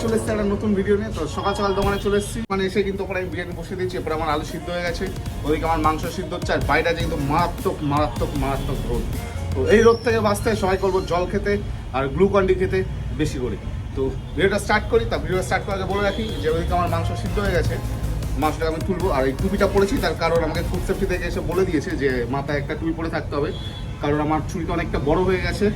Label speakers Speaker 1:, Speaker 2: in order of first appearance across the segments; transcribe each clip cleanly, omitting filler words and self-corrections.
Speaker 1: চলে এসেছি একটা নতুন ভিডিও নিয়ে। তো সকাল সকাল দোকানে চলে এসেছি, মানে এসে কিন্তু ওখানে বিরিয়ানি বসিয়ে দিয়েছি। এরপরে আমার আলু সিদ্ধ হয়ে গেছে, ওদিকে আমার মাংস সিদ্ধ হচ্ছে, আর বাইরে কিন্তু মারাত্মক মারাত্মক মারাত্মক রোদ। তো এই রোদ থেকে বাঁচতে সবাই করবো জল খেতে আর গ্লুকন্ডি খেতে বেশি করে। তো ভিডিওটা স্টার্ট করি। তা ভিডিওটা স্টার্ট করার আগে বলে রাখি যে ওদিকে আমার মাংস সিদ্ধ হয়ে গেছে, মাংসটাকে আমি তুলবো। আর এই টুপিটা পরেছি তার কারণ আমাকে ফুড সেফটি থেকে এসে বলে দিয়েছে যে মাথায় একটা টুপি পরে থাকতে হবে, কারণ আমার চুলটা অনেকটা বড় হয়ে গেছে,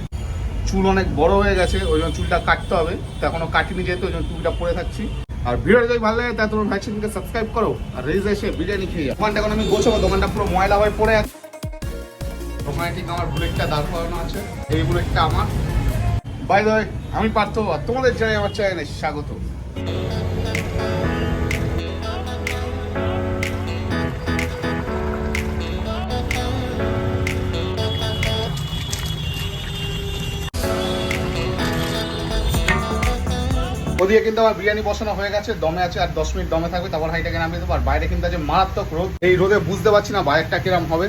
Speaker 1: চুল অনেক বড় হয়ে গেছে, ওই জন্য চুলটা কাটতে হবে। তো এখনো কাটিনি যেহেতু, ওই জন্য টুপিটা পরে থাকছি। আর ভিডিওটা যদি ভালো লাগে তাহলে তোমার ভ্যাকসিনকে সাবস্ক্রাইব করো আর রেজে এসে বিরিয়ানি খেয়ে। দোকানটা এখন আমি গোছাবো, দোকানটা পুরো ময়লা হয়ে পড়ে আছে। ওখানে ঠিক আমার বুলেটটা দাঁড় করানো আছে, এই বুলেটটা আমার। বাই দ্য ওয়ে, আমি পার্থ, আর তোমাদের জায়গায় আমার চ্যানেলে স্বাগত। ওদিকে কিন্তু আমার বিরিয়ানি বসানো হয়ে গেছে, দমে আছে, আর 10 মিনিট দমে থাকবে, তারপর হাইটাকে নামিয়ে দেবো। আর বাইরে কিন্তু আছে মারাত্মক রোদ, এই রোদে বুঝতে পারছি না বাইরেটা কিরম হবে,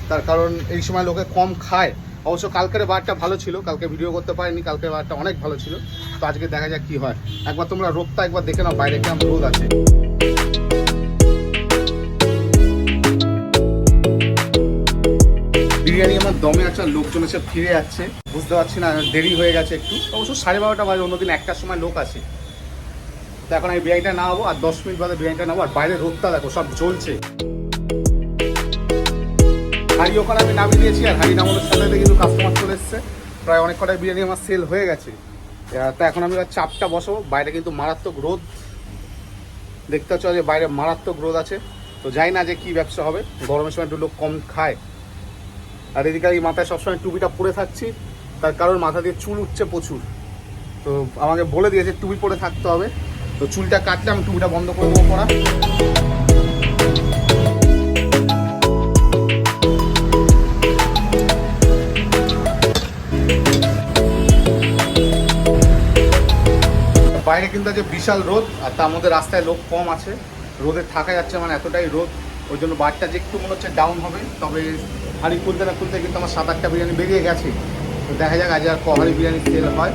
Speaker 1: তার কারণ এই সময় লোকে কম খায়। অবশ্য কালকের বারটা ভালো ছিল, কালকে ভিডিও করতে পারিনি, কালকের বারটা অনেক ভালো ছিল। তো আজকে দেখা যাক কি হয়। একবার তোমরা রোদটা একবার দেখে নাও, বাইরে কিরম রোদ আছে। বিরিয়ানি আমার দমে আছে, আর লোকজন এসে ফিরে যাচ্ছে, বুঝতে পারছি না, দেরি হয়ে গেছে একটু। অবশ্য 12:30 বাজে, অন্যদিন একটার সময় লোক আসে। তো এখন আমি বিরিয়ানিটা নামাবো, আর 10 মিনিট বাদে বিরিয়ানিটা নামাবো। আর বাইরে রোদটা দেখো, সব জ্বলছে। হাড়ি ওখানে আমি নামিয়ে দিয়েছি, আর হাড়ি নামানোর সাথে কিন্তু কাস্টমার চলে এসছে। প্রায় অনেক কটাই বিরিয়ানি আমার সেল হয়ে গেছে। তো এখন আমি চাপটা বসাবো। বাইরে কিন্তু মারাত্মক রোদ, দেখতে পাচ্ছ যে বাইরে মারাত্মক রোদ আছে। তো জানি না যে কী ব্যবসা হবে, গরমের সময় একটু লোক কম খায়। আর এদিকে এই মাথায় সবসময় টুপিটা পরে থাকছি, তার কারণ মাথা দিয়ে চুল উঠছে প্রচুর। তো আমাকে বলে দিয়েছে টুপি পরে থাকতে হবে। তো চুলটা কাটলে আমি টুপিটা বন্ধ করে দেবো পরা। বাইরে কিন্তু আছে বিশাল রোদ, আর তার মধ্যে রাস্তায় লোক কম আছে, রোদে থাকা যাচ্ছে, মানে এতটাই রোদ। ওই জন্য বারটা যে একটু মনে হচ্ছে ডাউন হবে। তবে হাঁড়ি খুলতে না খুলতে কিন্তু আমার 7-8টা বিরিয়ানি বেরিয়ে গেছে। তো দেখা যাক আজ আর কহারি বিরিয়ানি সেল হয়।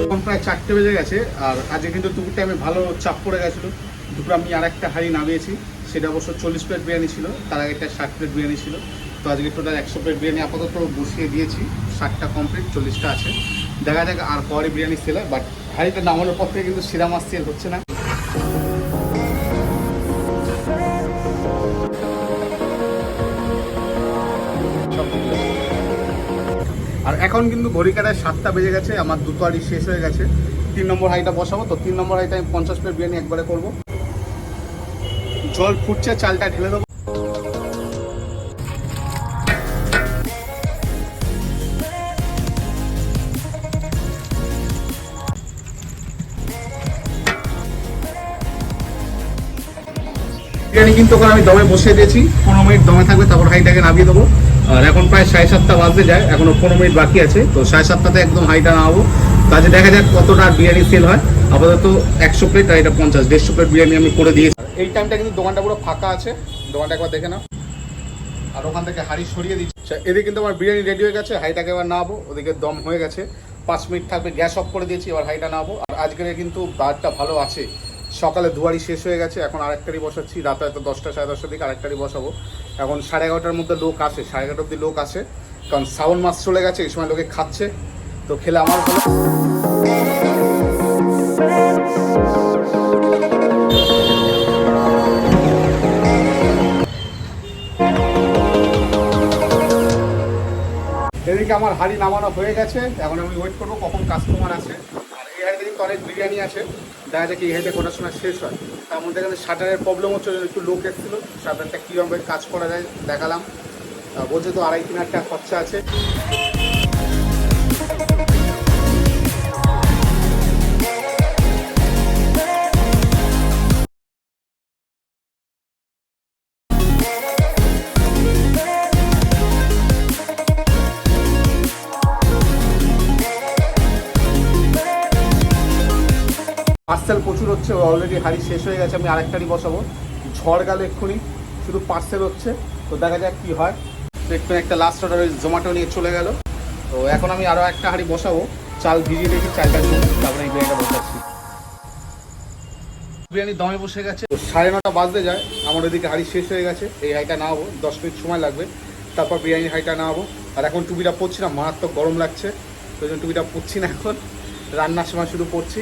Speaker 1: এখন প্রায় 4টে বেজে গেছে, আর আজকে কিন্তু দুপুর টাইমে ভালো চাপ পড়ে গেছিলো। দুপুর আমি আর একটা হাঁড়ি নামিয়েছি, সেটা অবশ্য 40 প্লেট বিরিয়ানি ছিল, তার আগে একটা 60 প্লেট বিরিয়ানি ছিল। তো আজকে টোটাল 100 প্লেট বিরিয়ানি আপাতত বসিয়ে দিয়েছি, 60টা কমপ্লিট, 40টা আছে। দেখা যাক আর কহারি বিরিয়ানি সেল হয়। বাট হাঁড়িটা নামানোর পর থেকে কিন্তু শিরা মাছ সেল হচ্ছে না। আর এখন কিন্তু ঘড়ি কাটায় 7টা বেজে গেছে, আমার দুটো হাঁড়ি শেষ হয়ে গেছে। 3 নম্বর হাঁড়িটা বসাবো। তো 3 নম্বর হাঁড়িটা আমি 50 প্লেট বিরিয়ানি একবারে করবো। জল ফুটছে, চালটা ঢেলে দেবো। বিরিয়ানি কিন্তু ওখানে আমি দমে বসিয়ে দিয়েছি, 15 মিনিট দমে থাকবে, তারপর হাঁড়িটাকে নামিয়ে দেবো। আর এখন প্রায় 7:30 বাজতে যায়, এখনো 15 মিনিট বাকি আছে। তো 7:30-তে একদম হাঁড়িটা নামাবো। কাজে দেখা যাক কতটা বিরিয়ানি সেল হয়। আপাতত 100 প্লেট, আর এটা 50, 150 প্লেট বিরিয়ানি আমি করে দিয়েছি। এই টাইমটা কিন্তু দোকানটা পুরো ফাঁকা আছে, দোকানটা একবার দেখে নাও। আর ওখান থেকে হাঁড়ি সরিয়ে দিচ্ছি। এদিকে কিন্তু আমার বিরিয়ানি রেডি হয়ে গেছে, হাঁড়িটাকে এবার নামাবো। ওদিকে দম হয়ে গেছে, 5 মিনিট থাকবে, গ্যাস অফ করে দিয়েছি, এবার হাঁড়িটা নামাবো। আর আজকের কিন্তু বারটা ভালো আছে, সকালে দুয়ারি শেষ হয়ে গেছে, এখন আরেকটারই বসাচ্ছি। রাতে হয়তো 10টা 10:30 দিকে আরেকটারই বসাবো। এখন 11:30টার মধ্যে লোক আসে, 11:30 অব্দি লোক আসে, কারণ শ্রাবণ মাস চলে গেছে, এই সময় লোকে খাচ্ছে। তো খেলে আমার ভালো। এদিকে আমার হাঁড়ি নামানো হয়ে গেছে, এখন আমি ওয়েট করবো কখন কাস্টমার আসে। আর এই হাঁড়িতে কিন্তু অনেক বিরিয়ানি আছে, দেখা যাক এই হাঁড়িতে কোটার সময় শেষ হয়। তার মধ্যে এখানে শাটারের প্রবলেম হচ্ছে, একটু লোক এসেছিলো, শাটারটা কীভাবে কাজ করা যায় দেখালাম। বলছে তো 2.5-3 টাকা খরচা আছে। পার্সেল প্রচুর হচ্ছে, অলরেডি হাঁড়ি শেষ হয়ে গেছে, আমি আরেকটারই বসাবো। ঝড় গেল এক্ষুনি, শুধু পার্সেল হচ্ছে। তো দেখা যাক কী হয়। একটু একটা লাস্ট অর্ডার জোম্যাটো নিয়ে চলে গেল। তো এখন আমি আরও একটা হাঁড়ি বসাবো, চাল ভিজিয়ে রেখে চালটা চলে, তারপরে এই বিরিয়ানিটা বসাচ্ছি। বিরিয়ানি দমে বসে গেছে, 9:30 বাজতে যায়। আমার ওইদিকে হাঁড়ি শেষ হয়ে গেছে, এই হাঁড়িটা নামাবো, 10 মিনিট সময় লাগবে, তারপর বিরিয়ানির হাঁড়িটা নামাবো। আর এখন টুপিটা পরছি না, মারাত্মক গরম লাগছে, তো জন্য টুপিটা পরছি না, এখন রান্নার সময় শুধু পরছি।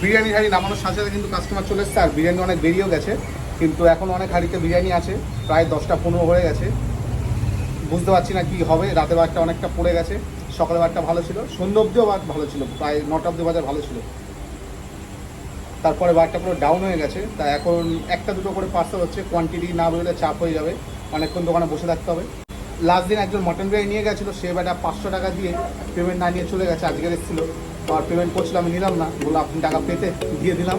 Speaker 1: বিরিয়ানি হাঁড়ি নামানোর সাথে সাথে কিন্তু কাস্টমার চলে এসছে, আর বিরিয়ানি অনেক বেরিয়েও গেছে, কিন্তু এখন অনেক হাঁড়িতে বিরিয়ানি আছে, প্রায় 10টা-15 হয়ে গেছে। বুঝতে পারছি না কি হবে, রাতের বারটা অনেকটা পড়ে গেছে, সকালের বারটা ভালো ছিল, সন্ধ্যা অব্দিও বার ভালো ছিল, প্রায় 9টা অব্দি বাজার ভালো ছিল, তারপরে বারটা পুরো ডাউন হয়ে গেছে। তা এখন 1-2 করে পার্সেল হচ্ছে, কোয়ান্টিটি না বেরোলে চাপ হয়ে যাবে, অনেকক্ষণ দোকানে বসে থাকতে হবে। লাস্ট দিন একজন মটন বিরিয়ানি নিয়ে গেছিলো, সে বেটা 500 টাকা দিয়ে পেমেন্ট না নিয়ে চলে গেছে, আজকে এসেছিলো, আর পেমেন্ট করছিল, আমি নিলাম না, বললো আপনি টাকা পেতে দিয়ে দিলাম।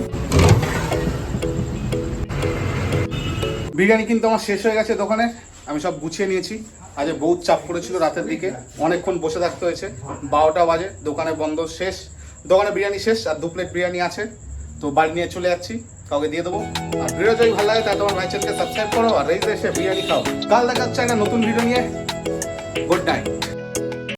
Speaker 1: বিরিয়ানি কিন্তু আমার শেষ হয়ে গেছে দোকানে, আমি সব গুছিয়ে নিয়েছি। আজ বহুত চাপ পড়েছিল রাতের দিকে, অনেকক্ষণ বসে থাকতে হয়েছে, 12টা বাজে, দোকানে বন্ধ শেষ, দোকানে বিরিয়ানি শেষ, আর 2 প্লেট বিরিয়ানি আছে, তো বাড়ি নিয়ে চলে যাচ্ছি, কাউকে দিয়ে দেবো। আর ভিডিও যদি ভালো লাগে তাহলে তোমার ভাই চ্যানেলকে সাবস্ক্রাইব করো, আর রেজে এসে বিরিয়ানি খাও। কাল দেখা হচ্ছে একটা নতুন ভিডিও নিয়ে। Good night.